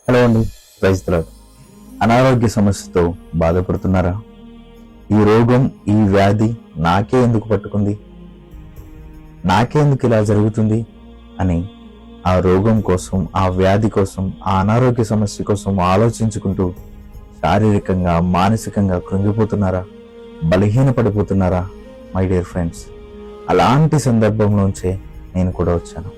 Hello అండి, praise the lord. అనారోగ్య సమస్యతో బాధపడుతున్నారా? ఈ రోగం, ఈ వ్యాధి నాకే ఎందుకు పట్టుకుంది, నాకే ఎందుకు ఇలా జరుగుతుంది అని ఆ రోగం కోసం, ఆ వ్యాధి కోసం, ఆ అనారోగ్య సమస్య కోసం ఆలోచించుకుంటూ శారీరకంగా, మానసికంగా కృంగిపోతున్నారా? బలహీనపడిపోతున్నారా? మై డియర్ ఫ్రెండ్స్, అలాంటి సందర్భంలోంచే నేను కూడా వచ్చాను.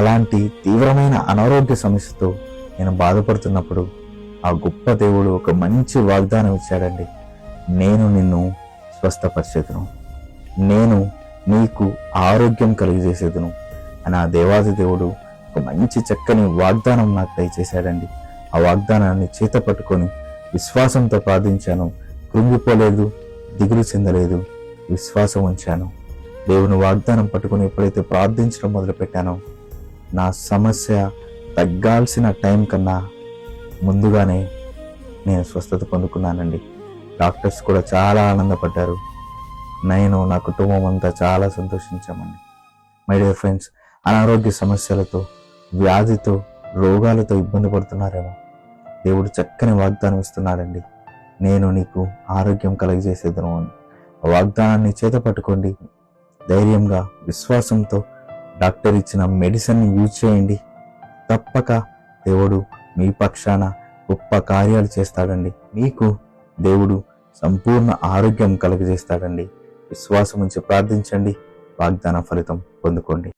అలాంటి తీవ్రమైన అనారోగ్య సమస్యతో నేను బాధపడుతున్నప్పుడు ఆ గొప్ప దేవుడు ఒక మంచి వాగ్దానం ఇచ్చాడండి. నేను నిన్ను స్వస్థపరిచేదును, నేను నీకు ఆరోగ్యం కలిగజేసేదును అని ఆ దేవాది దేవుడు ఒక మంచి చక్కని వాగ్దానం నాకు దయచేశాడండి. ఆ వాగ్దానాన్ని చేత పట్టుకొని విశ్వాసంతో ప్రార్థించాను. కృంగిపోలేదు, దిగులు చెందలేదు, విశ్వాసం ఉంచాను. దేవుని వాగ్దానం పట్టుకొని ఎప్పుడైతే ప్రార్థించడం మొదలుపెట్టానో నా సమస్య తగ్గాల్సిన టైం కన్నా ముందుగానే నేను స్వస్థత పొందుకున్నానండి. డాక్టర్స్ కూడా చాలా ఆనందపడ్డారు. నేను, నా కుటుంబం అంతా చాలా సంతోషించామండి. మై డియర్ ఫ్రెండ్స్, అనారోగ్య సమస్యలతో, వ్యాధితో, రోగాలతో ఇబ్బంది పడుతున్నారేమో, దేవుడు చక్కని వాగ్దానం ఇస్తున్నాడండి. నేను నీకు ఆరోగ్యం కలగజేసేదను అని. ఆ వాగ్దానాన్ని చేత పట్టుకోండి. ధైర్యంగా, విశ్వాసంతో డాక్టర్ ఇచ్చిన మెడిసిన్ని యూజ్ చేయండి. తప్పక దేవుడు మీ పక్షాన గొప్ప కార్యాలు చేస్తాడండి. మీకు దేవుడు సంపూర్ణ ఆరోగ్యం కలుగజేస్తాడండి. విశ్వాసం ఉంచి ప్రార్థించండి, వాగ్దాన ఫలితం పొందుకోండి.